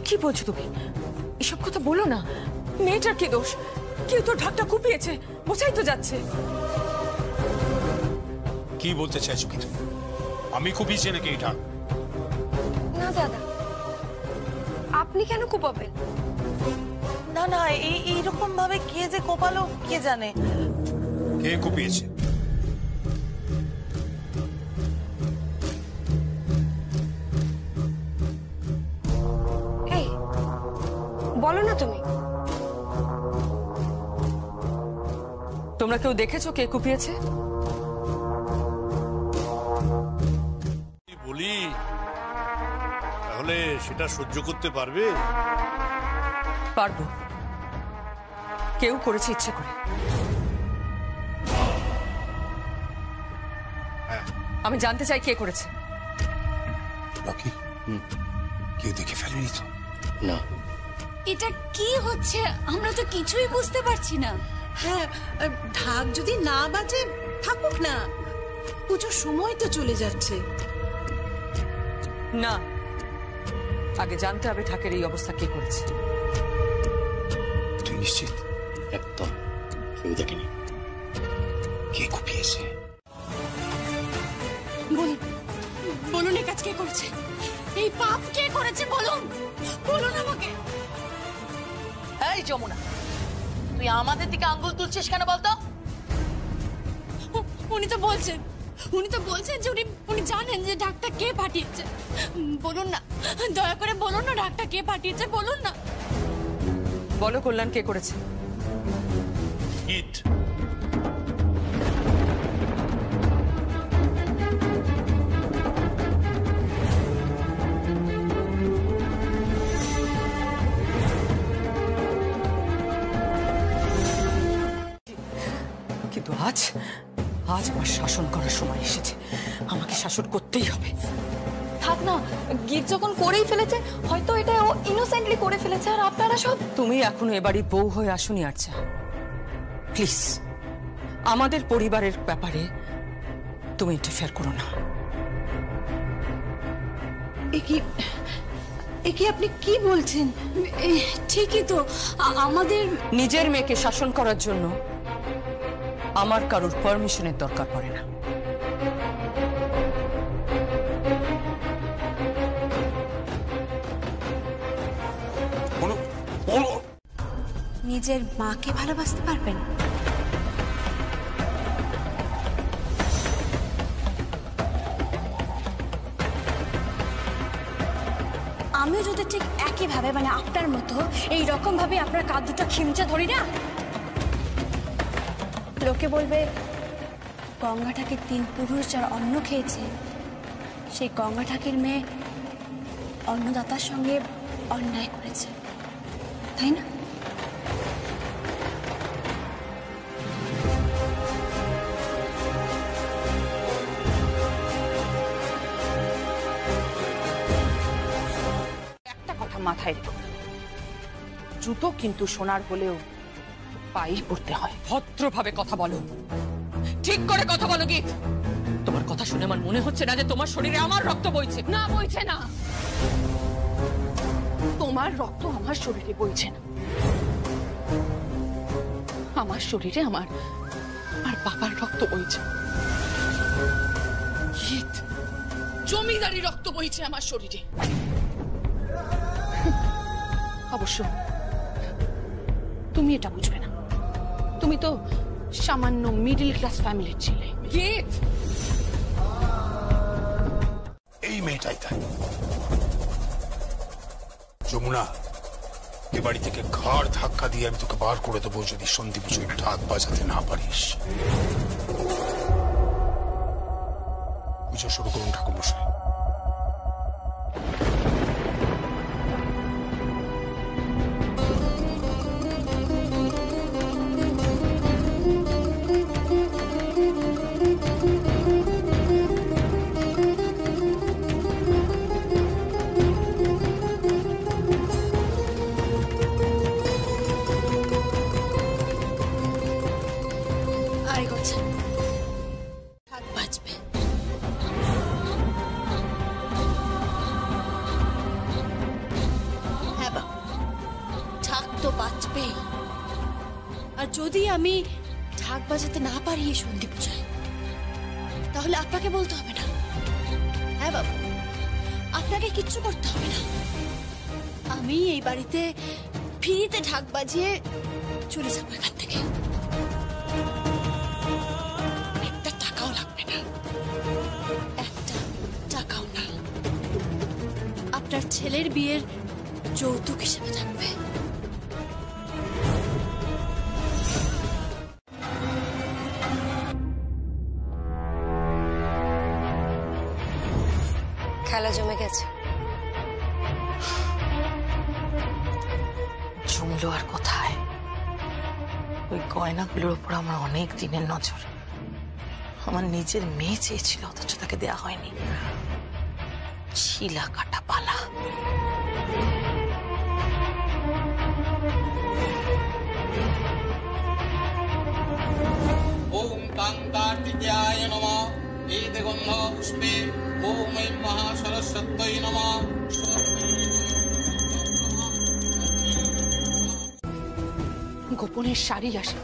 কি বলছো তুমি? এসব কথা বলো না। মেয়েটার কি দোষ? কেউ তো ঢাকটা কুপিয়েছে, বোঝাই তো যাচ্ছে। কি বলতে চাইছো কি তুমি? আমি কুপিয়েছি নাকি এটা? না দাদা, আপনি কেন কোপাবেন? না না, এইরকম ভাবে কে যে কোপালো কে জানে। কে কুপিয়েছে? এই বলো না তুমি। তোমরা কেউ দেখেছো কে কুপিয়েছে? বলি তাহলে সেটা সহ্য করতে পারবে? পারবো। কেউ করেছে ইচ্ছে করে। আমি জানতে চাই কে করেছে। রকি, কেউ দেখে ফেলেনি তো? না। এটা কি হচ্ছে? আমরা তো কিছুই বুঝতে পারছি না। হ্যাঁ, ঢাক যদি না বাজে থাকুক না, পুজোর সময় তো চলে যাচ্ছে। না, আগে জানতে হবে ঢাকের এই অবস্থা কে করেছে। তুই নিশ্চিত? একদম কেউ দেখেনি। কে কুপিয়েছে? বলুন, বলুন এই কাজ কে করেছে? এই পাপ কে করেছে? বলুন, বলুন আমাকে। এই যমুনা, তুই আমাদের দিকে আঙ্গুল তুলছিস কেন বলতো? উনি তো বলছেন যে উনি জানেন যে ঢাকটা কে পাঠিয়েছে। বলুন না, দয়া করে বলুন না ঢাকটা কে পাঠিয়েছে, বলুন না। বলো কল্যাণ, কে করেছে? ইট। কিন্তু আজ আমার শাসন করার সময় এসেছে। আমাকে শাসন করতেই হবে। থাক না, গীত যখন করেই ফেলেছে, হয়তো এটা ও ইনোসেন্টলি করে ফেলেছে, আর আপনারা সব। তুমি এখনো এবারই বউ হয়ে আসুনি আচ্ছা। প্লিজ, আমাদের পরিবারের ব্যাপারে তুমি ইন্টারফেয়ার করো না। এ কি আপনি কি বলছেন? ঠিকই তো, আমাদের নিজের মেয়েকে শাসন করার জন্য আমার কারোর পারমিশনের দরকার পড়ে না। নিজের মাকে ভালোবাসতে পারবেন? আমিও যদি ঠিক একইভাবে, মানে আপনার মতো এই রকম ভাবে আপনার কাঁধ দুটো খিমচে ধরি না, লোকে বলবে গঙ্গা ঠাকুর 3 পুরুষ যার অন্ন খেয়েছে, সেই গঙ্গা ঠাকুর মেয়ে অন্নদাতার সঙ্গে অন্যায় করেছে, তাই না? একটা কথা মাথায় রেখো, জুতো কিন্তু সোনার হলেও পায়ে পড়তে হয়। ভদ্রভাবে কথা বলো, ঠিক করে কথা বলো গীত। তোমার কথা শুনে আমার মনে হচ্ছে না যে তোমার শরীরে আমার রক্ত বইছে। না, বইছে না। তোমার রক্ত আমার শরীরে বইছে না। আমার শরীরে আমার বাবার রক্ত বইছে। গীত, জমিদারি রক্ত বইছে আমার শরীরে। অবশ্য তুমি এটা বুঝবে না, তুমি তো সামান্য মিডল ক্লাস ফ্যামিলির ছেলে। গীত, এই মেয়েটাই তাই। যমুনা, এ বাড়ি থেকে ঘাড় ধাক্কা দিয়ে আমি তোকে বার করে দেবো যদি সন্ধি পুজোয় ঢাক বাজাতে না পারিস। পুজো শুরু করুন ঠাকুর মশাই। আর করছে ঢাক বাজবে। আর যদি আমি ঢাক বাজাতে না পারি এই সন্ধি পূজায়, তাহলে আপনাকে বলতে হবে না। হ্যাঁ বাবু, আপনাকে কিচ্ছু করতে হবে না। আমি এই বাড়িতে ফ্রিতে ঢাক বাজিয়ে চলে যাবো এখান থেকে। একটা টাকাও লাগবে না, একটা টাকাও না। আপনার ছেলের বিয়ের যৌতুক হিসেবে থাকবে। খেলা জমে গেছে। জমলো আর কোথায়? ওই গয়নাগুলোর উপর আমার অনেক দিনের নজর। আমার নিজের মেয়ে চেয়েছিল, অথচ তাকে দেয়া হয়নি। শিলা কাটা পালা। ওম কান্তার্তিক্যায় নমঃ। এতে গন্ধ পুষ্পে ওম ঐং মহাসরস্বত্যৈ নমঃ। গোপনে শাড়ি আসে,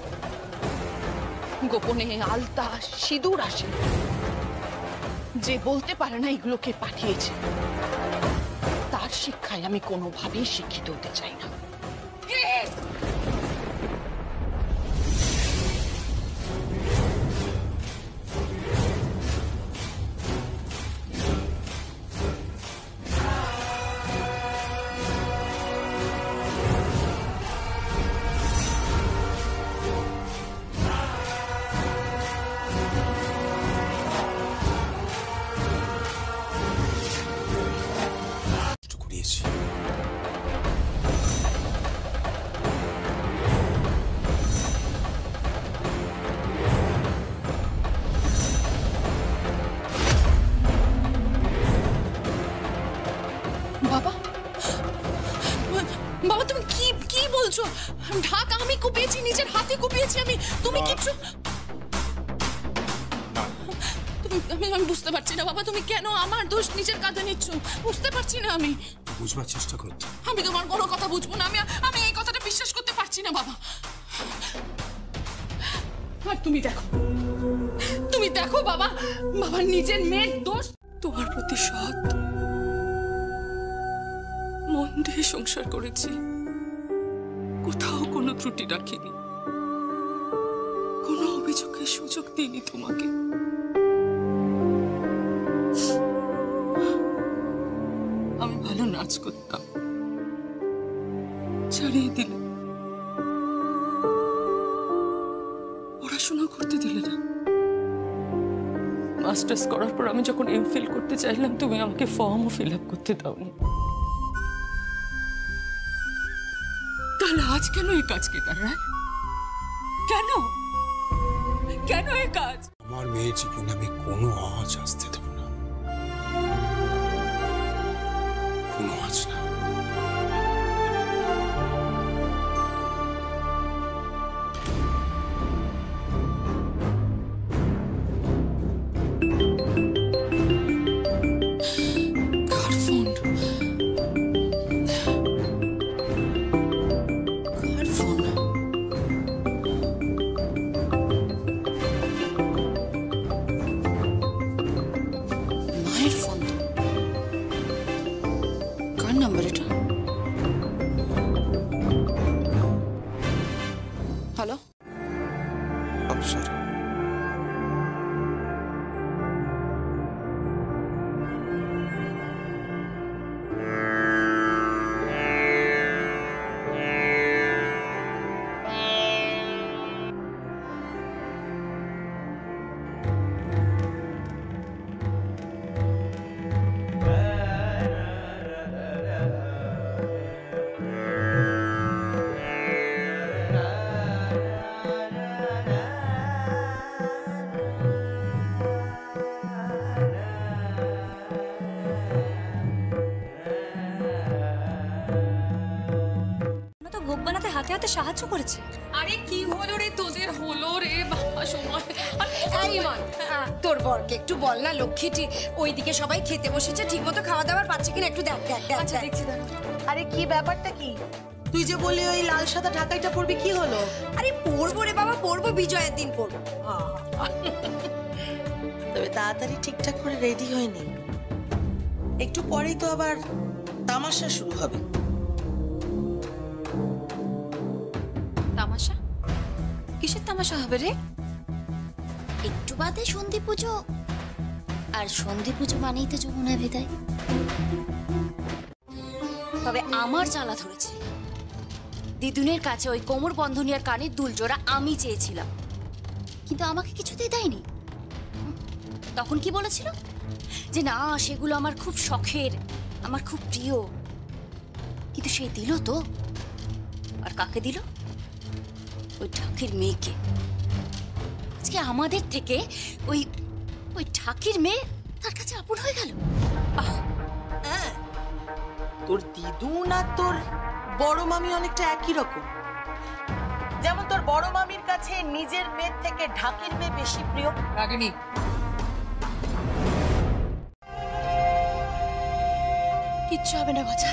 গোপনে আলতা সিঁদুর আসে। যে বলতে পারে না এগুলোকে পাঠিয়েছে, তার শিক্ষায় আমি কোনোভাবেই শিক্ষিত হতে চাই না। করিয়েছি। বাবা, বাবা তুমি কি কি বলছো? ঢাক আমি কুপিয়েছি, নিজের হাতে কুপিয়েছি আমি। তুমি কিচ্ছু আমি বুঝতে পারছি না বাবা, তুমি কেন আমার দোষ নিজের কাঁধে নিচ্ছ? বুঝতে পারছি না আমি। বুঝবার চেষ্টা করতে। আমি তোমার কোনো কথা বুঝবো না। আমি এই কথাটা বিশ্বাস করতে পারছি না বাবা। আর তুমি দেখো বাবা, বাবা নিজের মেয়ের দোষ। তোমার প্রতি সৎ, মন দিয়ে সংসার করেছি, কোথাও কোনো ত্রুটি রাখিনি, কোনো অভিযোগের সুযোগ দিইনি তোমাকে। আমি ভালো নাচ করতাম, ছাড়িয়ে দিলে। পড়াশোনা করতে দিলে না। মাস্টার্স করার পর আমি যখন এমফিল করতে চাইলাম, তুমি আমাকে ফর্মও ফিল আপ করতে দাওনি। তাহলে আজ কেন এই কাজ কেতার রায়? কেন কেন এই কাজ? আমার মেয়ের জীবনে আমি কোনো আজ আসতে দেব না, কোনো আজ না। হ্যালো, অফিসার, হাতে হাতে সাহায্য করেছে। আরে কি হলো রে তোদের? হলো রে বাবা সময়। এই মন, তোর বরকে একটু বল না লক্ষ্মীটি, ওইদিকে সবাই খেতে বসেছে, ঠিকমতো খাওয়া দাওয়ার পাচ্ছে কিনা একটু দেখ দেখ দেখ। আচ্ছা দেখছি দাঁড়া। আরে কি ব্যাপারটা কি? তুই যে বললি ওই লাল সাদা ঢাকাইটা পরবি, কি হলো? আরে পরবো রে বাবা, পরবো, বিজয়ের দিন পরবো। তবে তাড়াতাড়ি ঠিকঠাক করে রেডি হয়নি, একটু পরেই তো আবার তামাশা শুরু হবে। তামাশা? কিসের তামাশা হবে রে? একটু বাদে সন্ধি পুজো, আর সন্ধি পুজো মানেই তো যমুনা বিদায়। তবে আমার জ্বালা ধরেছে, দিদুনের কাছে ওই কোমর বন্ধনী আর কানের দুল জোড়া আমি চেয়েছিলাম, কিন্তু আমাকে কিছুতেই দেয়নি। তখন কি বলেছিল যে না, সেগুলো আমার খুব শখের, আমার খুব প্রিয়। কিন্তু সে দিল তো, আর কাকে দিল? ওই ঠাকির মেয়েকে। আজকে আমাদের থেকে ওই ওই ঠাকির মেয়ে তার কাছে আপন হয়ে গেল। হ্যাঁ, তোর দিদুন আর তোর বড় মামি অনেকটা একই রকম। যেমন তোর বড় মামির কাছে নিজের মেয়ের থেকে ঢাকির মেয়ে বেশি প্রিয়। রাগিনী, কিচ্ছু হবে না গজা,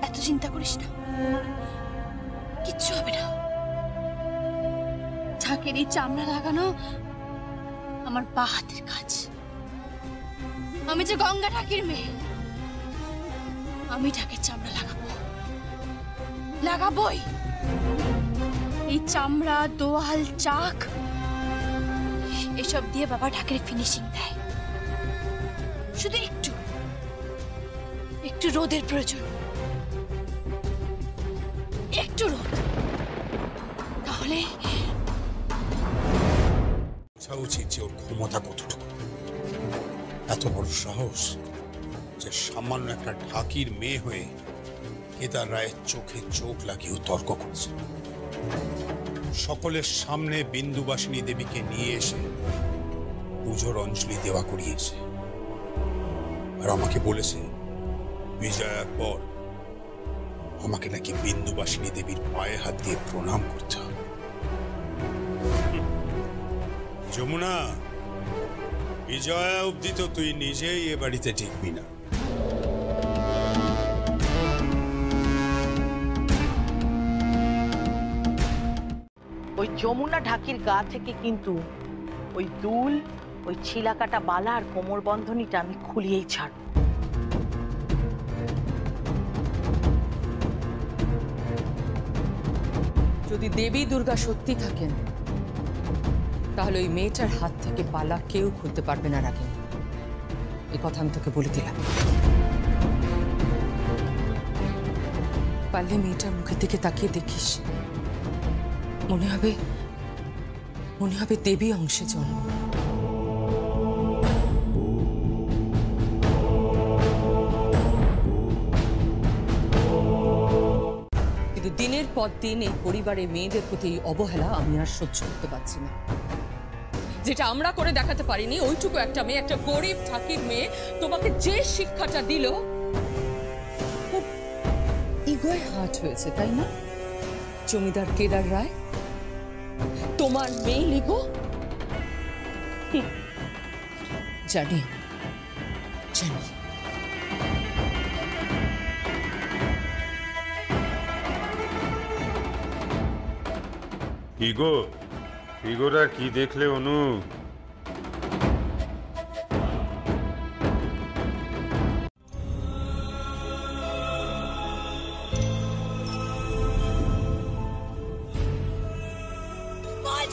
এত চিন্তা করিস না, কিচ্ছু হবে না। ঢাকের এই চামড়া লাগানো আমার বা হাতের কাজ। আমি যে গঙ্গা ঢাকির মেয়ে, আমি ঢাকের চামড়া লাগাবোই। এই চামড়া, দোয়াল, চাক এসব দিয়ে বাবা ঢাকের ফিনিশিং দেয়। শুধু একটু রোদের প্রয়োজন, একটু রোদ, তাহলে উচিত যে ওর ক্ষমতা কতটুকু। এত বড় সাহস যে সামান্য একটা ঢাকির মেয়ে হয়ে কেদার রায়ের চোখে চোখ লাগিয়েও তর্ক করেছে। সকলের সামনে বিন্দুবাসিনী দেবীকে নিয়ে এসে পুজোর অঞ্জলি দেওয়া করিয়েছে, আর আমাকে বলেছে বিজয়ার পর আমাকে নাকি বিন্দুবাসিনী দেবীর পায়ে হাত দিয়ে প্রণাম করতে হবে। যমুনা, বিজয়া অবধি তো তুই নিজেই এ বাড়িতে টিকবি না। ওই যমুনা ঢাকির গা থেকে কিন্তু ওই দুল, ওই ছিলাকাটা বালা আর কোমর বন্ধনীটা আমি খুলিয়েই ছাড়ব। যদি দেবী দুর্গা সত্যি থাকেন, তাহলে ওই মেয়েটার হাত থেকে পালা কেউ খুলতে পারবে না। রাগিনী, এই কথা আমি তোকে বলে দিলাম। পারলে মেয়েটার মুখের দিকে তাকিয়ে দেখিস, মনে হবে দেবী অংশে জন্ম। কিন্তু দিনের পর দিন এই পরিবারের মেয়েদের প্রতি এই অবহেলা আমি আর সহ্য করতে পারছি না। যেটা আমরা করে দেখাতে পারিনি, ওইটুকু একটা মেয়ে, একটা গরিব ঠাকির মেয়ে তোমাকে যে শিক্ষাটা দিল, খুব ইগোয় হার্ট হয়েছে, তাই না? জমিদার কেদার রায় তোমার মেয়ে লিগো? জানি জানি। ইগোরা কি দেখলে অনু?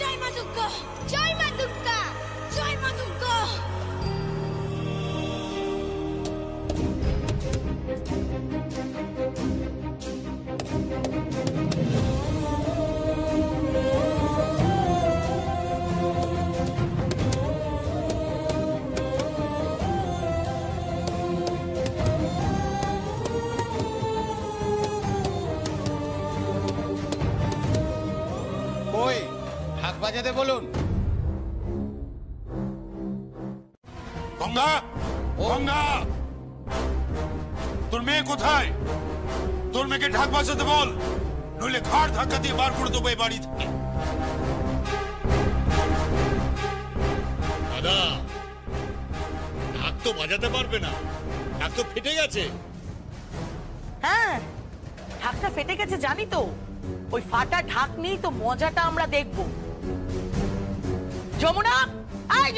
জয় মা দুর্গা, জয় মা দুর্গা, জয় মা দুর্গা। কই ঢাক বাজাতে বলুন। গঙ্গা, গঙ্গা, তোর মেয়ে কোথায়? তোর মেয়েকে ঢাক বাজাতে বল, নইলে ঘাড় ধাক্কা দিয়ে বার করে দেবো এই বাড়ি থেকে। দাদা, ঢাক তো বাজাতে পারবে না, ঢাক তো ফেটে গেছে। হ্যাঁ, ঢাকটা ফেটে গেছে জানি তো, ওই ফাটা ঢাক নিয়েই তো মজাটা আমরা দেখব। যমুনা, আয়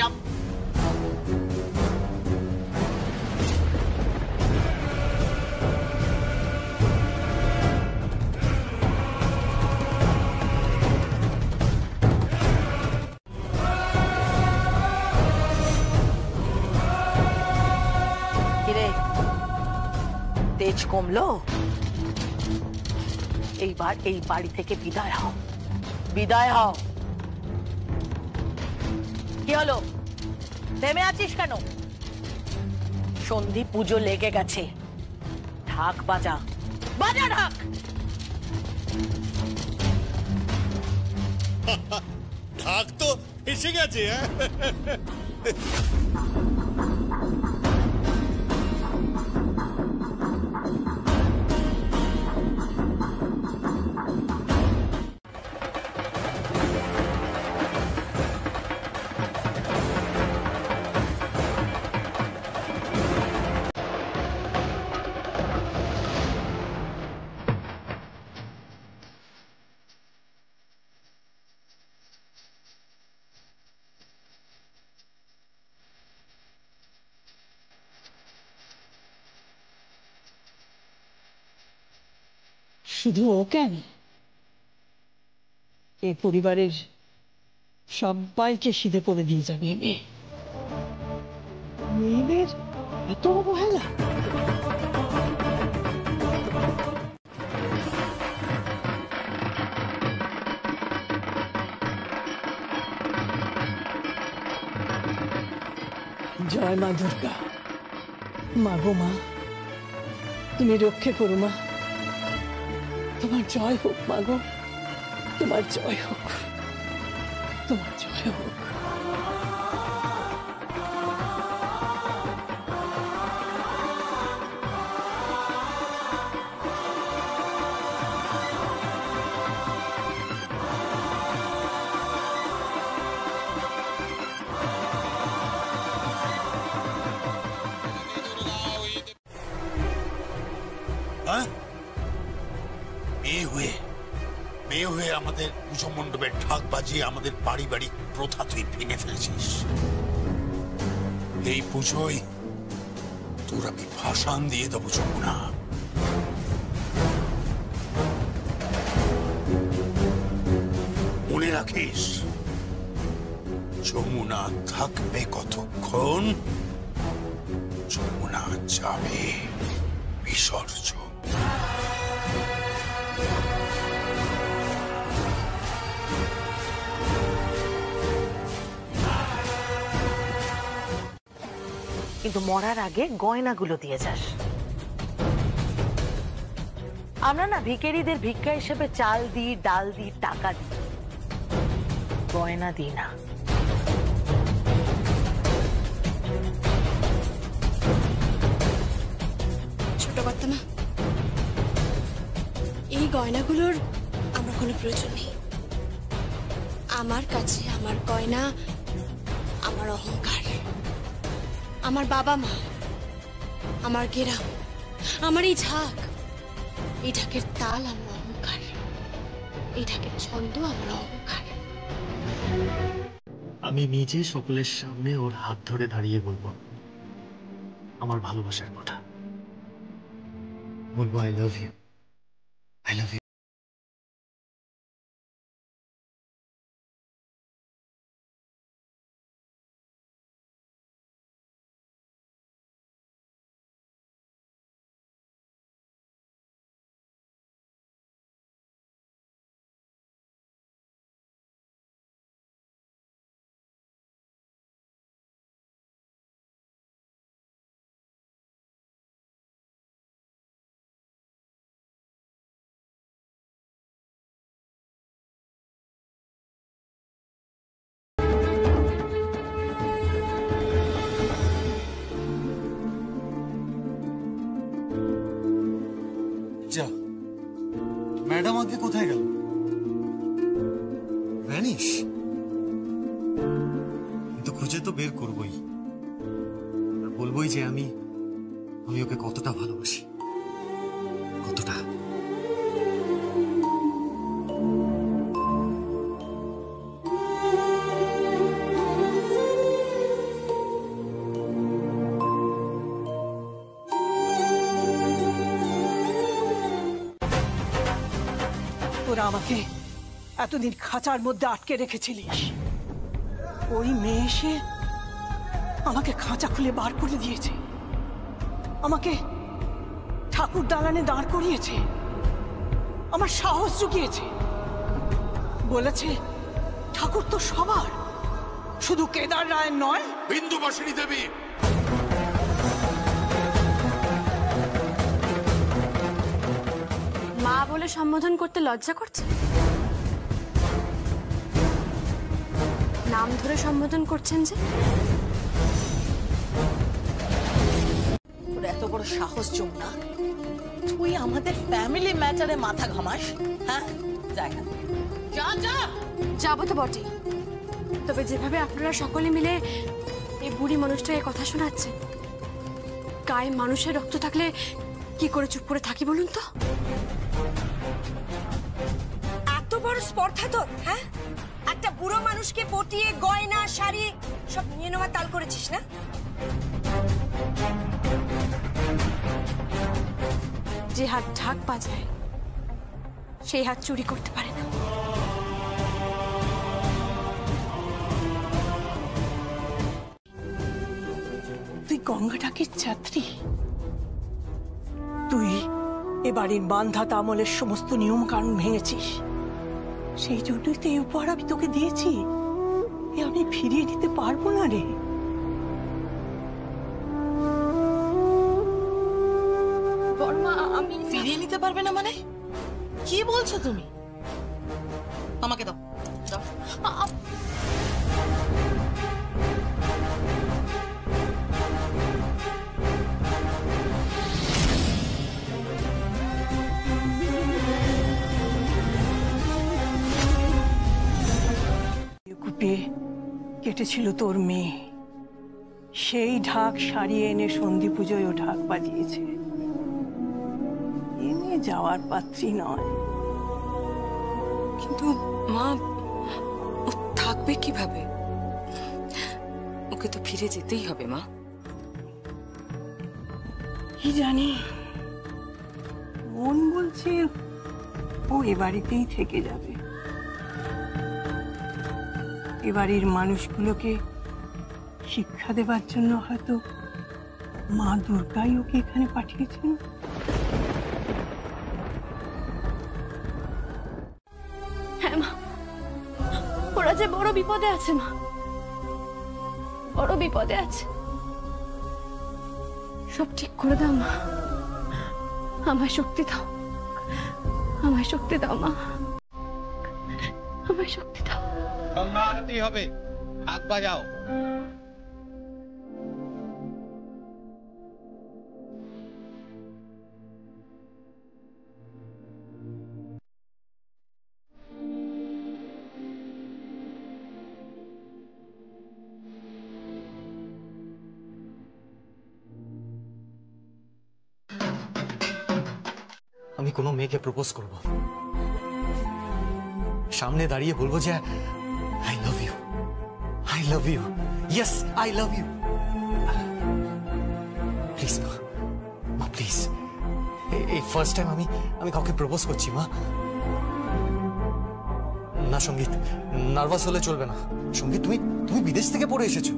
তেজ কমলো? এইবার এই বাড়ি থেকে বিদায় হও, বিদায় হও। কি হলো, থেমে আছিস কেন? সন্ধি পুজো লেগে গেছে, ঢাক বাজা, বাজা ঢাক। ঢাক তো এসে গেছে। শুধু ও কেন, এ পরিবারের সবাইকে সিধে করে দিয়ে যাবে মেয়ে। মেয়েদের এত অবহেলা। জয় মা দুর্গা। মা গো মা, তুমি রক্ষে করো মা। তোমার জয় হোক মা গো, তোমার জয় হোক, তোমার জয় হোক। মেয়ে হয়ে আমাদের পুজো মণ্ডপের ঢাক বাজিয়ে আমাদের পারিবারিক প্রথা তুই ভেঙে ফেলেছিস। এই পুজোয় তোর আমি ভাষণ দিয়ে দেবো যমুনা। মনে রাখিস, যমুনা থাকবে কতক্ষণ, যমুনা যাবে বিসর্জন। কিন্তু মরার আগে গয়নাগুলো দিয়ে যাস। আমরা না ভিখারিদের ভিক্ষা হিসেবে চাল দিই, ডাল দিই, টাকা দিই, গয়না দিই না। ছোট কর্তা মা, এই গয়নাগুলোর আমার কোনো প্রয়োজন নেই। আমার কাছে আমার গয়না আমার অহংকার, আমার বাবা মা, আমার গেরাম, আমার এই ঝাঁক, এই ঢাকের তাল আমার অহংকার, এই ঢাকের ছন্দ আমার অহংকার। আমি নিজে সকলের সামনে ওর হাত ধরে দাঁড়িয়ে বলবো আমার ভালোবাসার কথা। বলবো I love you, I love you. Madam আগে কোথায় গেল? ভ্যানিশ? কিন্তু খুঁজে তো বের করবই, বলবোই যে আমি ওকে কতটা ভালোবাসি, কতটা। তোরা আমাকে এতদিন খাঁচার মধ্যে আটকে রেখেছিলিস, ওই মেয়ে এসে আমাকে খাঁচা খুলে বার করে দিয়েছে, আমাকে ঠাকুর দালানে দাঁড় করিয়েছে, আমার সাহস জুগিয়েছে, বলেছে ঠাকুর তো সবার, শুধু কেদার রায়ের নয়। বিন্দুবাসিনী দেবী, মা বলে সম্বোধন করতে লজ্জা করছে? নাম ধরে সম্বোধন করছেন যে? তোর এত বড় সাহস যমুনা, তুই আমাদের ফ্যামিলি ম্যাটারে মাথা ঘামাস? হ্যাঁ, যা যা। যাবো তো বটে, তবে যেভাবে আপনারা সকলে মিলে এই বুড়ি মানুষটাকে কথা শোনাচ্ছে, গায়ে মানুষের রক্ত থাকলে কি করে চুপ করে থাকি বলুন তো? এত বড় স্পর্ধা তোর, হ্যাঁ? একটা বুড়ো মানুষকে পটিয়ে গয়না শাড়ি সব নিয়ে নেওয়ার তাল করেছিস না? যে হাত ঢাক বাজায় সেই হাত চুরি করতে পারে না। তুই গঙ্গা ঠাকুর ছাত্রী, তুই এবারে বান্ধাতা আমলের সমস্ত নিয়ম কানুন ভেঙেছিস, সেই জন্যই তো এই উপহার আমি তোকে দিয়েছি। এ আমি ফিরিয়ে নিতে পারবো না রে। বর্মা, আমি ফিরিয়ে নিতে পারবে না মানে কি বলছো তুমি? আমাকে দাও, দাও। কূপে কেটেছিল তোর মেয়ে, সেই ঢাক সারিয়ে এনে সন্ধি পুজোয় ও ঢাক বাজিয়েছে। এ নিয়ে যাওয়ার পাত্রী নয়। কিন্তু মা, ও থাকবে কিভাবে? ওকে তো ফিরে যেতেই হবে মা। কি জানি, মন বলছে ও এ বাড়িতেই থেকে যাবে। এ বাড়ির মানুষগুলোকে শিক্ষা দেবার জন্য হয়তো মা দুর্গাই ওকে এখানে পাঠিয়েছেন। হ্যাঁ মা, ওরা যে বড় বিপদে আছে মা, বড় বিপদে আছে। সব ঠিক করে দাও মা, আমায় শক্তি দাও, আমায় শক্তি দাও মা, আমায় শক্তি দাও। গঙ্গা আরতি হবে, হাত বাজাও। আমি কোনো মেয়েকে প্রপোজ করব, সামনে দাঁড়িয়ে বলবো যে I love you, I love you, yes I love you. Please মা, মা প্লিজ, এই ফার্স্ট টাইম আমি কাউকে প্রপোজ করছি মা। না সঙ্গীত, নার্ভাস হলে চলবে না। সঙ্গীত, তুমি বিদেশ থেকে পড়ে এসেছো,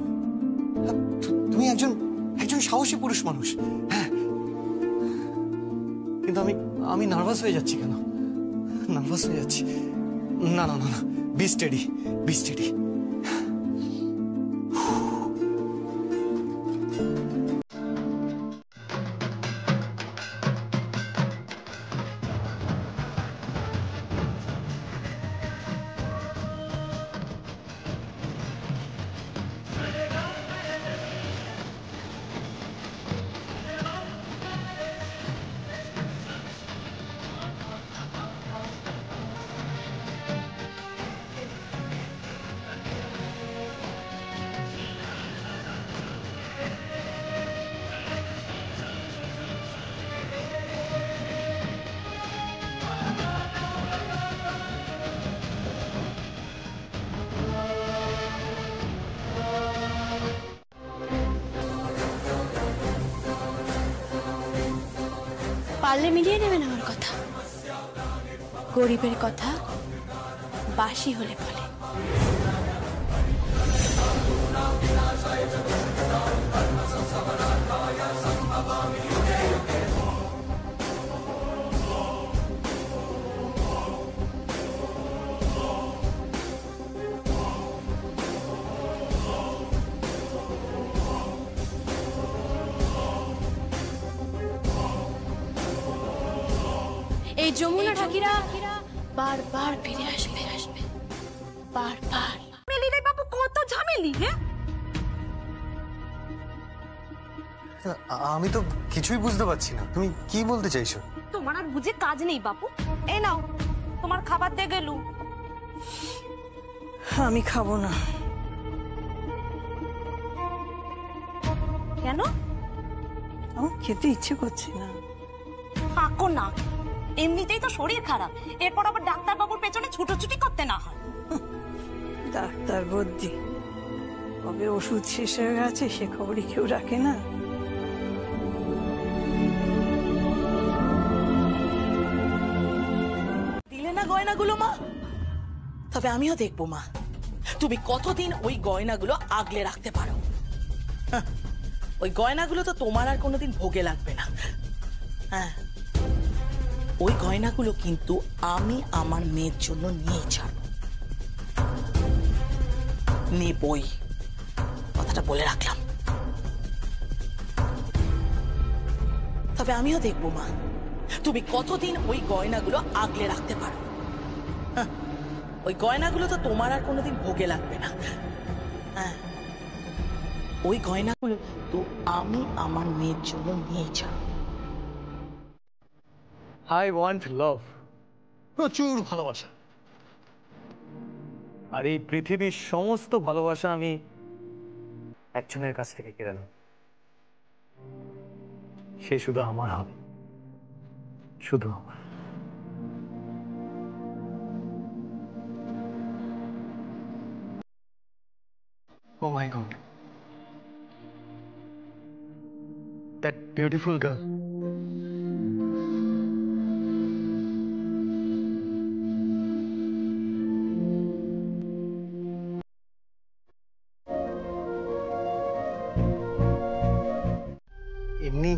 তুমি একজন সাহসী পুরুষ মানুষ। হ্যাঁ, কিন্তু আমি নার্ভাস হয়ে যাচ্ছি। কেন নার্ভাস হয়ে যাচ্ছি? না না না না, বি স্টেডি, বি স্টেডি। পারলে মিলিয়ে নেবেন আমার কথা। গরিবের কথা বাসি হলে বলে। এই যমুনা ঠাকিরা বারবার ফিরে আসবে, বারবার। মেলিরে বাবু কত ঝামেলি। হ্যাঁ, আমি তো কিছুই বুঝতে পারছি না, তুমি কি বলতে চাইছো? তোমার আর বুঝে কাজ নেই বাপু। এই নাও তোমার খাবার দিয়ে গেলু। আমি খাবো না। কেন? আমার খেতে ইচ্ছে করছে না। থাকো না, এমনিতেই তো শরীর খারাপ, এরপর আবার ডাক্তার বাবুর পেছনে ছুটোছুটি করতে না হয়। ডাক্তার বদ্যি কবে ওষুধ শেষ হয়ে গেছে সে খবরই কেউ রাখে না। দিলে না গয়নাগুলো মা? তবে আমিও দেখবো মা তুমি কতদিন ওই গয়নাগুলো আগলে রাখতে পারো। হ্যাঁ, ওই গয়নাগুলো তো তোমার আর কোনোদিন ভোগে লাগবে না। হ্যাঁ, ওই গয়নাগুলো কিন্তু আমি আমার মেয়ের জন্য নিয়ে ছাড়বো, নেবই, কথাটা বলে রাখলাম। তবে আমিও দেখবো মা তুমি কতদিন ওই গয়নাগুলো আগলে রাখতে পারো। হ্যাঁ, ওই গয়নাগুলো তো তোমার আর কোনোদিন ভোগে লাগবে না। হ্যাঁ, ওই গয়নাগুলো তো আমি আমার মেয়ের জন্য নিয়ে ছাড়বো। আই ওয়ান্ট লাভ, প্রচুর ভালোবাসা। আর এই পৃথিবীর সমস্ত ভালোবাসা আমি একজনের কাছ থেকে কেড়ে নেব, সে শুধু আমার হবে, শুধু আমার। Oh my God, that beautiful girl. এমনি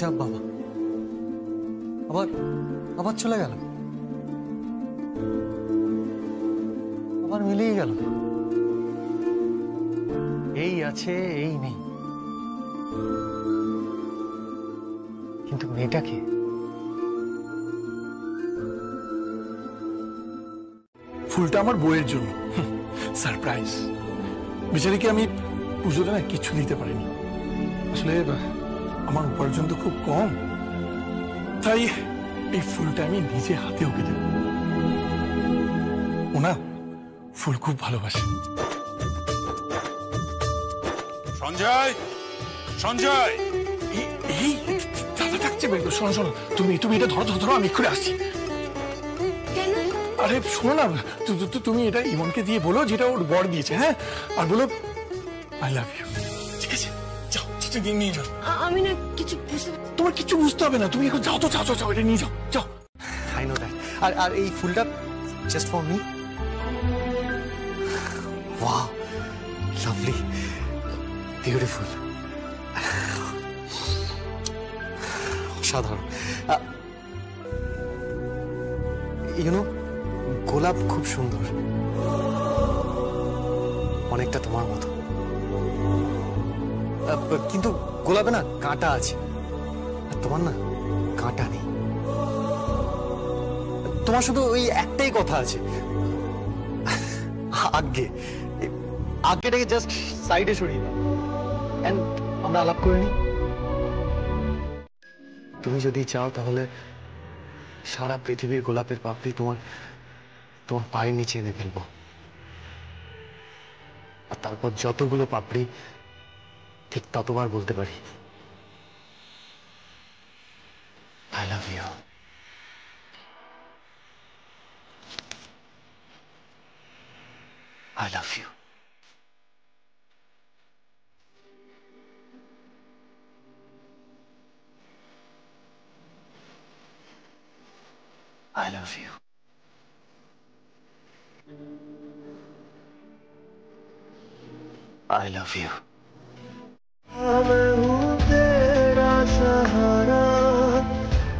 যাব বাবা, আবার আবার চলে গেল, আবার মিলেই গেল। এই আছে এই নেই, কিন্তু মেয়েটাকে ফুলটা আমার বউয়ের জন্য সারপ্রাইজ। বেচারিকে আমি পুজোতে না কিছু দিতে পারিনি, আসলে আমার উপার্জন তো খুব কম, তাই এই ফুলটা আমি নিজে হাতে ওকে দেব। ও না ফুল খুব ভালোবাসে। সঞ্জয়, সঞ্জয়, এই দাদা ডাকছে, শোনো শোনো, তুমি তুমি এটা ধরো ধরো, আমি এক্ষুনি আসছি। আরে শোনো না, তুমি এটা ইমনকে দিয়ে বলো যেটা ওর বর দিয়েছে, হ্যাঁ, আর বলো আই লাভ ইউ। ঠিক আছে, যাও নিয়ে যাও। আমি না কিছু বুঝতে, তোমার কিছু বুঝতে হবে না, তুমি এখন যাও তো, যাও যাও, এটা নিয়ে যাও, যাও। I know that. আর এই ফুলটা just for me. Wow, lovely, beautiful, সাধারণ। ইউনো, গোলাপ খুব সুন্দর, অনেকটা তোমার মতো, কিন্তু গোলাপে না কাঁটা আছে, আর তোমার না কাঁটা নেই। তোমার শুধু ওই একটাই কথা আছে, আগে আগেটাকে জাস্ট সাইডে সরিয়ে দাও, এন্ড আমরা আলাপ করে নিই। তুমি যদি চাও তাহলে সারা পৃথিবীর গোলাপের পাপড়ি তোমার তোমার পায়ের নিচে এনে ফেলবো, আর তারপর যতগুলো পাপড়ি ঠিক ততবার বলতে পারি I love you. I love you. I love you. I love you.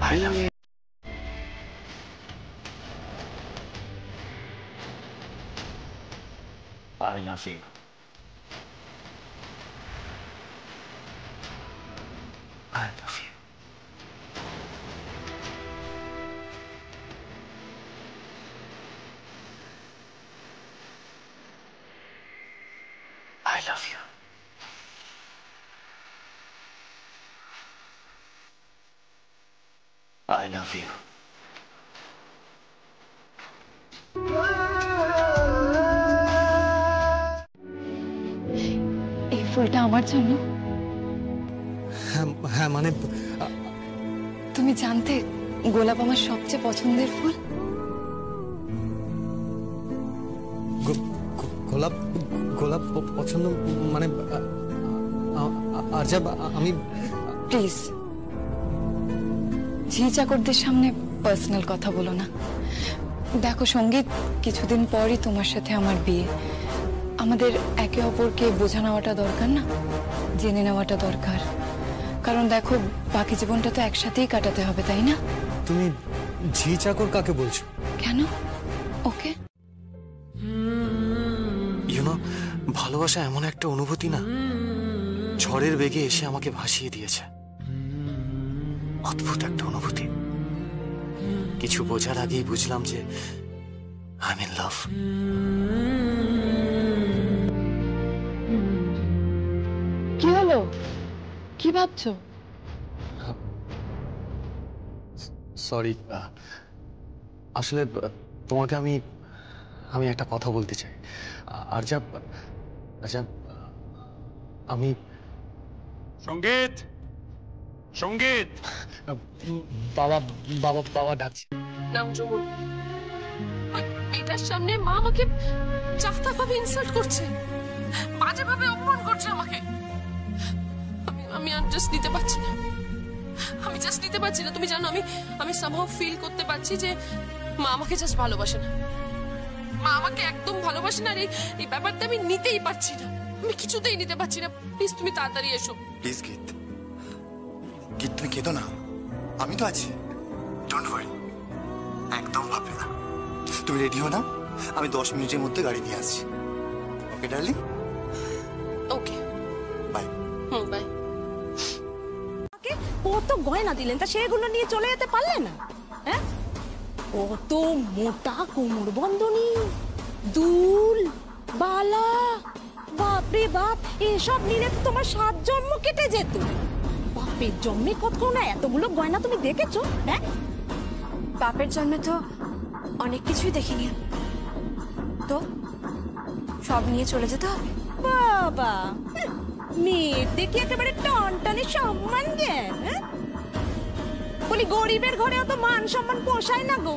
I love you. I love you. I love you. I love you. I love you. এই ফুলটা আমার জন্য? হ্যাঁ মানে তুমি জানতে গোলাপ আমার সবচেয়ে পছন্দের ফুল? গোলাপ গোলাপ পছন্দ মানে আরজাব আমি প্লিজ ঝি চাকরদের সামনে পার্সোনাল কথা বলো না। দেখো সঙ্গীত, কিছুদিন পরই তোমার সাথে আমার বিয়ে। আমাদের একে অপরকে বোঝা নেওয়াটা দরকার না, জেনে নেওয়াটা দরকার। কারণ দেখো বাকি জীবনটা তো একসাথেই কাটাতে হবে, তাই না? তুমি ঝি চাকর কাকে বলছো? কেন? ওকে। ইউনো, ভালোবাসা এমন একটা অনুভূতি না, ঝড়ের বেগে এসে আমাকে ভাসিয়ে দিয়েছে। অদ্ভুত একটা অনুভূতি। কিছু বোঝার আগেই বুঝলাম যে আই এম ইন লাভ। কি হলো? কি ভাবছো? সরি, আসলে তোমাকে আমি একটা কথা বলতে চাই। আরজাব, আমি সঙ্গীত, সঙ্গীত। বাবা বাবা বাবা ডাকছে। নাম জমুন। মেয়েটার সামনে মা আমাকে চাহতাভাবে ইনসাল্ট করছে, বাজেভাবে অপমান করছে আমাকে। আমি আর জাস্ট নিতে পারছি না, আমি জাস্ট নিতে পারছি না। তুমি জানো আমি সামহাউ ফিল করতে পারছি যে মা আমাকে জাস্ট ভালোবাসে না, মা আমাকে একদম ভালোবাসে না। আর এই ব্যাপারটা আমি নিতেই পারছি না, আমি কিছুতেই নিতে পারছি না। প্লিজ তুমি তাড়াতাড়ি এসো। প্লিজ গীত, গীত তুমি কেঁদো না, আমি তো আছি। ডোন্ট ওয়ারি, একদম ভাববে না। তুমি রেডি হো না, আমি 10 মিনিটের মধ্যে গাড়ি নিয়ে আসছি। Okay darling? Okay, bye. Bye. কত গয়না দিলেন, তা সেগুলো নিয়ে চলে যেতে পারলে না? হ্যাঁ, কত মোটা কোমর বন্ধনী, দুল, বালা, বাপরে বাপ, এসব নিলে তো তোমার 7 জন্ম কেটে যেত। বাপের জন্মে কত না এতগুলো গয়না তুমি দেখেছো? হ্যাঁ, বাপের জন্মে তো অনেক কিছুই দেখিনি, তো সব নিয়ে চলে যেতে হবে? বাবা, মেয়ের দেখি একেবারে টনটনে সম্মান জ্ঞান। বলি গরিবের ঘরে অত মান সম্মান পোষায় না গো।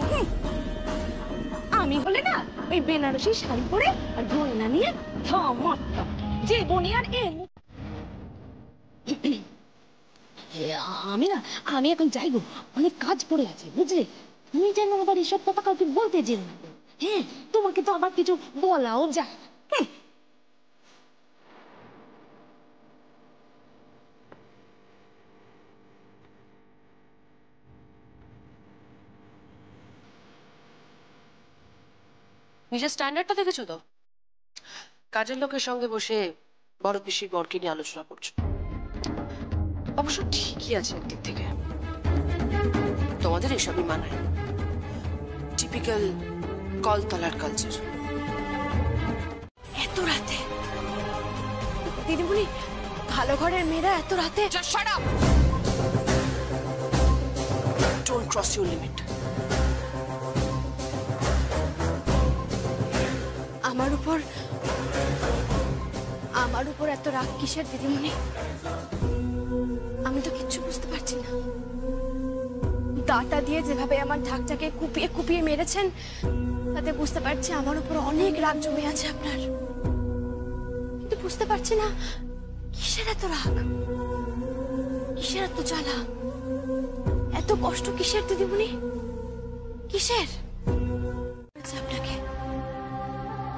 আমি হলে না ওই বেনারসি শাড়ি পরে আর গয়না নিয়ে ধমকতাম যে বনি। আর আমি এখন যাই গো, অনেক কাজ পড়ে আছে বুঝলে। তুমি যেন আবার এসব কথা কাউকে বলতে যেও না। হ্যাঁ, তোমাকে তো আবার কিছু বলাও যায়। নিজের স্ট্যান্ডার্ডটা দেখেছো তো? কাজের লোকের সঙ্গে বসে বড় পিসির বরকে নিয়ে আলোচনা করছো। অবশ্য ঠিকই আছে একদিক থেকে, তোমাদের এসবই মানায়। টিপিক্যাল কলতলার কালচার। এত রাতে দিদিমণি, ভালো ঘরের মেয়েরা এত রাতে? Shut up! Don't cross your limit. আমার উপর এত রাগ কিসের দিদিমণি? আমি তো কিচ্ছু বুঝতে পারছি না। দাটা দিয়ে যেভাবে আমার ঢাকটাকে কুপিয়ে কুপিয়ে মেরেছেন, তাতে বুঝতে পারছি আমার উপর অনেক রাগ জমে আছে আপনার। কিন্তু বুঝতে পারছি না কিসের এত রাগ, কিসের এত জ্বালা, এত কষ্ট কিসের দিদিমণি, কিসের? আপনাকে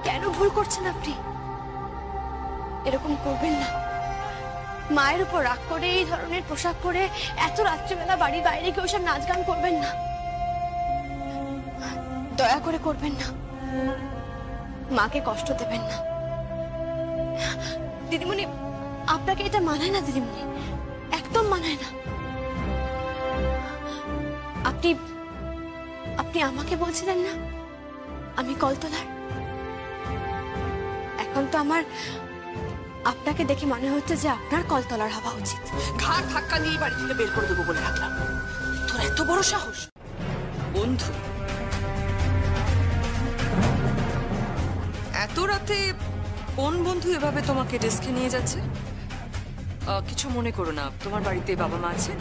কেন ভুল করছেন আপনি? এরকম করবেন না। মায়ের উপর রাগ করে এই ধরনের পোশাক পরে এত রাত্রিবেলা বাড়ির বাইরে গিয়ে ওইসব নাচ গান করবেন না, দয়া করে করবেন না। মাকে কষ্ট দেবেন না দিদিমণি। আপনাকে এটা মানায় না দিদিমণি, একদম মানায় না। আপনি আপনি আমাকে বলছিলেন না আমি কলতলার? এখন তো আমার আপনাকে দেখে মনে হচ্ছে যে আপনার কলতলার হওয়া উচিত। ঘাট ধাক্কা দিয়ে বাড়ি থেকে বের করে দেবো বলে রাখলাম। তোর এত বড় সাহস! বন্ধু, এত রাতে কোন বন্ধু এভাবে তোমাকে ডেস্কে নিয়ে যাচ্ছে? কিছু মনে করো না, তোমার বাড়িতে বাবা মা আছে?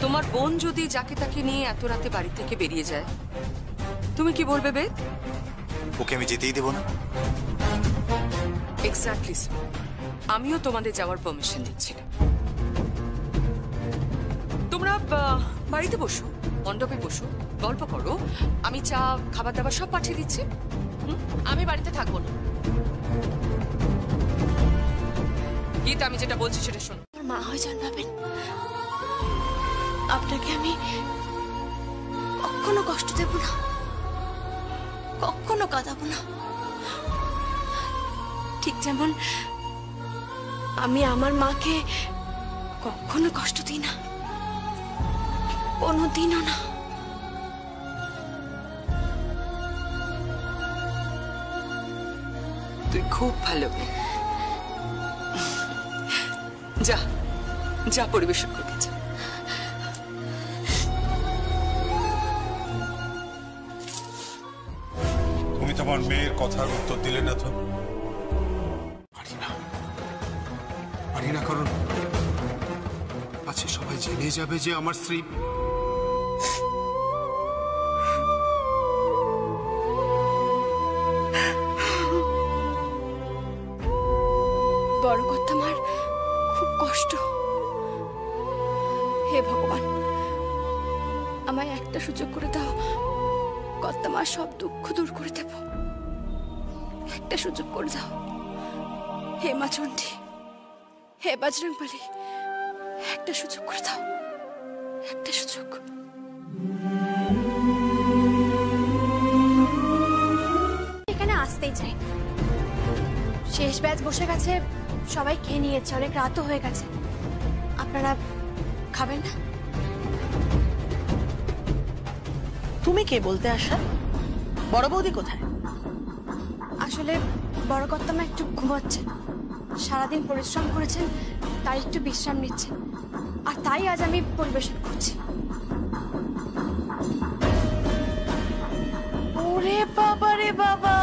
তোমার বোন যদি যাকে তাকে নিয়ে এত রাতে বাড়ি থেকে বেরিয়ে যায়, তুমি কি বলবে বেদ? ওকে আমি যেতেই দেবো না। এক্স্যাক্টলি, আমিও তোমাদের যাওয়ার পারমিশন দিচ্ছি না। তোমরা বাড়িতে বসো, মণ্ডপে বসো, গল্প করো, আমি চা খাবার দাবার সব পাঠিয়ে দিচ্ছি। আমি বাড়িতে থাকবো না। গীতা, আমি যেটা বলছি সেটা শোনো। মা হয় জানবেন, আপনাকে আমি কখনো কষ্ট দেব না, কখনো কাঁদাবো না। ঠিক যেমন আমি আমার মাকে কখনো কষ্ট দিই না, কোনোদিনও না। তুই খুব ভালো। যা যা পরিবেশন করতে যা। তুমি তোমার মেয়ের কথার উত্তর দিলে না তো? পারি না, কারণ আছে সবাই জেনে যাবে যে আমার স্ত্রী বড় কথা আমার খুব কষ্ট। হে ভগবান, আমায় একটা সুযোগ করে দাও, কর্তামার সব দুঃখ দূর করে দেব। একটা সুযোগ করে দাও হে মা চণ্ডী, হে বজরংবলী, একটা সুযোগ করে দাও, একটা সুযোগ। এখানে আসতেই চাই। শেষ ব্যাচ বসে গেছে, সবাই খেয়ে নিয়েছে, অনেক রাতও হয়ে গেছে। আপনারা খাবেন না? তুমি কে বলতে আসা? বড় বৌদি কোথায়? আসলে বড় কর্তামা একটু ঘুমাচ্ছে, সারাদিন পরিশ্রম করেছেন, তাই একটু বিশ্রাম নিচ্ছেন, আর তাই আজ আমি পরিবেশন করছি। ওরে বাবা রে বাবা,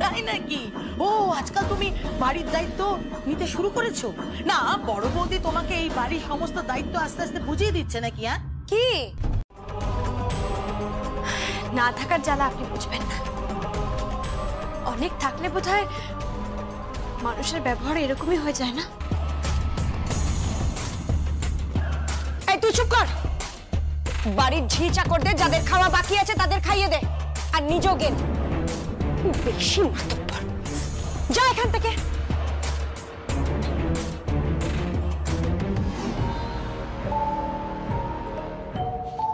তাই নাকি? ও আজকাল তুমি বাড়ির দায়িত্ব নিতে শুরু করেছো? না, বড় বৌদি তোমাকে এই বাড়ির সমস্ত দায়িত্ব আস্তে আস্তে বুঝিয়ে দিচ্ছে নাকি? হ্যাঁ, কি না থাকার জ্বালা আপনি বুঝবেন না। অনেক থাকলে বোধহয় মানুষের ব্যবহার এরকমই হয়ে যায় না? এই তুই চুপ কর। বাড়ির ঝি চাকরদের যাদের খাওয়া বাকি আছে তাদের খাইয়ে দে, আর নিজেও গেন। বেশি মাতব্বর, যা এখান থেকে।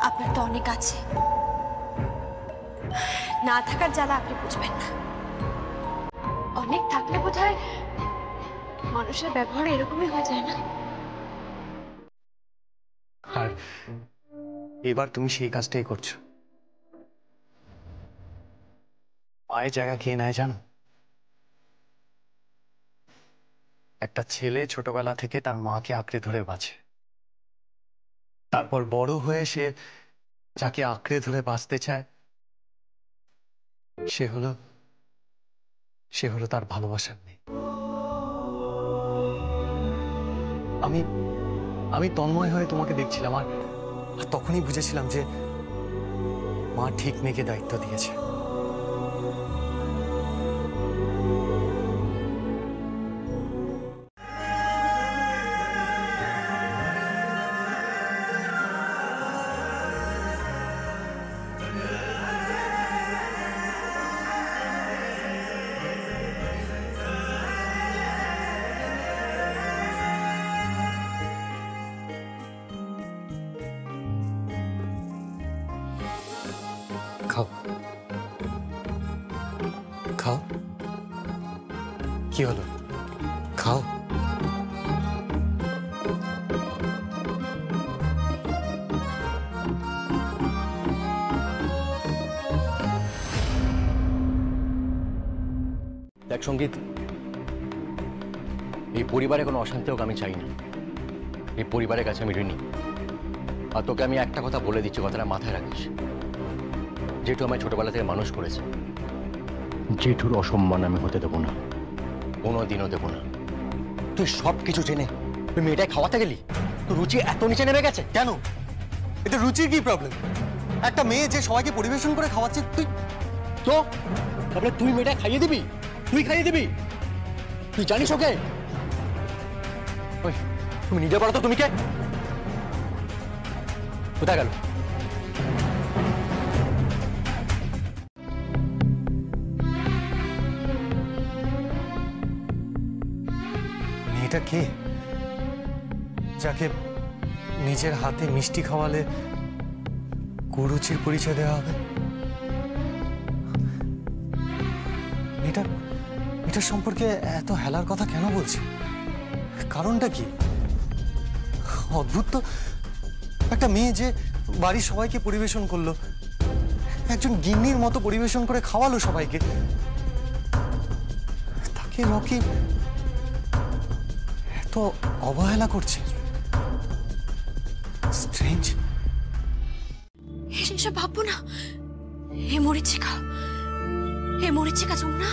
আপনার তো অনেক আছে, না থাকার জ্বালা আপনি বুঝবেন না। অনেক থাকলে বোধহয় মানুষের ব্যবহার এরকমই হয়ে যায় না? আর এবার তুমি সেই কাজটাই করছো। পায়ে জায়গা খেয়ে নেয় জানো। একটা ছেলে ছোটবেলা থেকে তার মাকে আঁকড়ে ধরে বাঁচে, তারপর বড় হয়ে সে যাকে আঁকড়ে ধরে বাঁচতে চায় সে হলো তার ভালোবাসার মেয়ে। আমি তন্ময় হয়ে তোমাকে দেখছিলাম আর তখনই বুঝেছিলাম যে মা ঠিক মেয়েকে দায়িত্ব দিয়েছে। খাও খাও, কি হলো? খাও। দেখ সঙ্গীত, এই পরিবারে কোনো অশান্তি হোক আমি চাই না। এই পরিবারের কাছে আমি ঋণী। আর তোকে আমি একটা কথা বলে দিচ্ছি, কথাটা মাথায় রাখিস। জেঠু আমায় ছোটবেলা থেকে মানুষ করেছে, জেঠুর অসম্মান আমি হতে দেবো না, কোনোদিনও দেবো না। তুই সব কিছু জেনে তুই মেয়েটাই খাওয়াতে গেলি? তোর রুচি এত নিচে নেমে গেছে কেন? এতে রুচির কি প্রবলেম? একটা মেয়ে যে সবাইকে পরিবেশন করে খাওয়াচ্ছে, তুই তো তারপরে তুই মেয়েটা খাইয়ে দিবি? তুই খাইয়ে দিবি? তুই জানিস ওকে? তুমি নিজে বলো তো, তুমি কে? কোথায় গেল? মেয়েটা কে যাকে নিজের হাতে মিষ্টি খাওয়ালে কুরুচির পরিচয় দেওয়া হবে? মেয়েটার সম্পর্কে এত হেলার কথা কেন বলছে? কারণটা কি? অদ্ভুত তো, একটা মেয়ে যে বাড়ির সবাইকে পরিবেশন করলো, একজন গিন্নির মতো পরিবেশন করে খাওয়ালো সবাইকে, তাকে রকি এত অবহেলা করছে। স্ট্রেঞ্জ। এসব ভাববো না। হে মরিচিকা, যমুনা,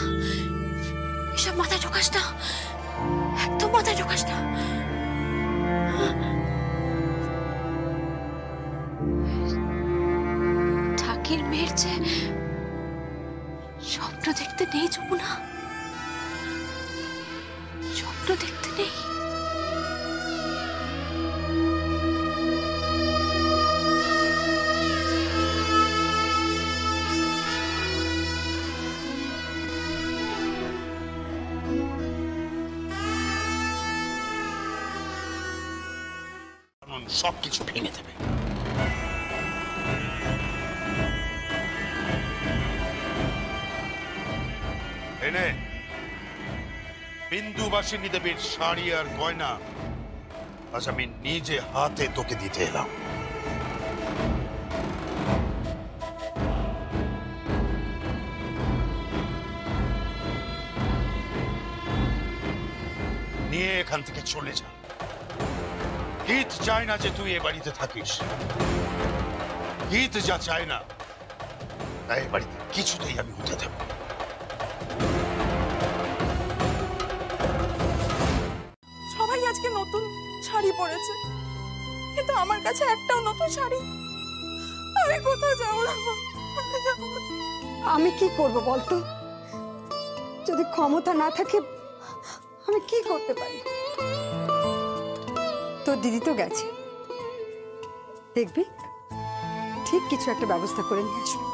এসব মাথায় ঢোকাস না, একদম মাথায় ঢোকাস না। ঠাকির মেয়ের যে স্বপ্ন দেখতে নেই যমুনা, স্বপ্ন দেখতে নেই। সবকিছু ভেঙে দেবে। এনে বিন্দুবাসিনী দেবীর শাড়ি আর গয়না আজ আমি নিজে হাতে তোকে দিতে এলাম। নিয়ে এখান থেকে চলে যা। হিত চায় না যে তুই এ বাড়িতে থাকিস। হিত যা চায় না তাই এ বাড়িতে কিছুতেই আমি হতে দেব। সবাই আজকে নতুন শাড়ি পরেছে, কিন্তু আমার কাছে একটাও নতুন শাড়ি। আমি কোথাও যাবো না। আমি কি করব বলতো? যদি ক্ষমতা না থাকে আমি কি করতে পারি? তোর দিদি তো গেছে, দেখবি ঠিক কিছু একটা ব্যবস্থা করে নিয়ে আসবে।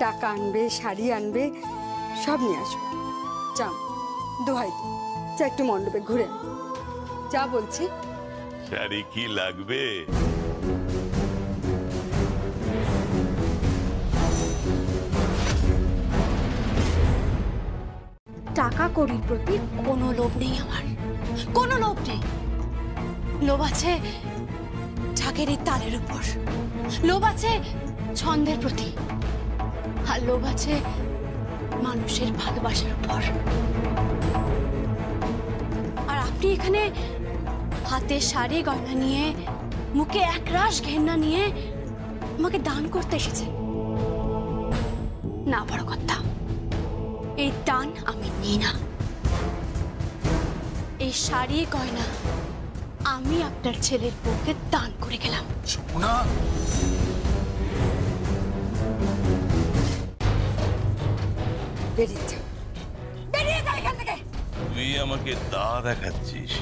টাকা আনবে, শাড়ি আনবে, সব নিয়ে আসবে। যা, দোহাই দি, যা একটু মণ্ডপে ঘুরে আয়। যা বলছি। শাড়ি কি লাগবে? টাকা কড়ির প্রতি কোনো লোভ নেই আমার, কোনো লোভ নেই। লোভ আছে ঢাকের এই তালের উপর, লোভ আছে ছন্দের প্রতি, আর লোভ আছে মানুষের ভালোবাসার উপর। আর আপনি এখানে হাতে শাড়ি গয়না নিয়ে, মুখে একরাশ ঘেন্না নিয়ে আমাকে দান করতে এসেছেন না? বড় কথা, এই দান আমি নিই না। এই শাড়ি গয়না আমি আপনার ছেলের বউকে দান করে গেলাম। না, বেরিয়ে যাও, বেরিয়ে যাও এখান থেকে। তুই আমাকে দা দেখাচ্ছিস?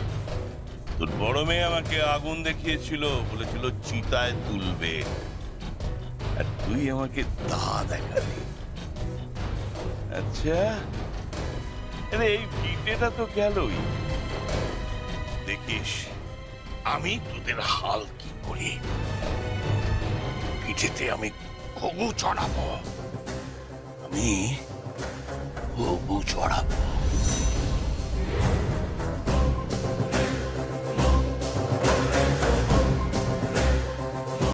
তোর বড় মেয়ে আমাকে আগুন দেখিয়েছিল, বলেছিল চিতায় তুলবে, আর তুই আমাকে দা দেখালি। আচ্ছা, আরে এই ভিটেটা তো গেলই, দেখিস আমি তোদের হাল কি করি। পিঠেতে আমি ঘুঘু চড়াবো, আমি ঘুঘু চড়াবো।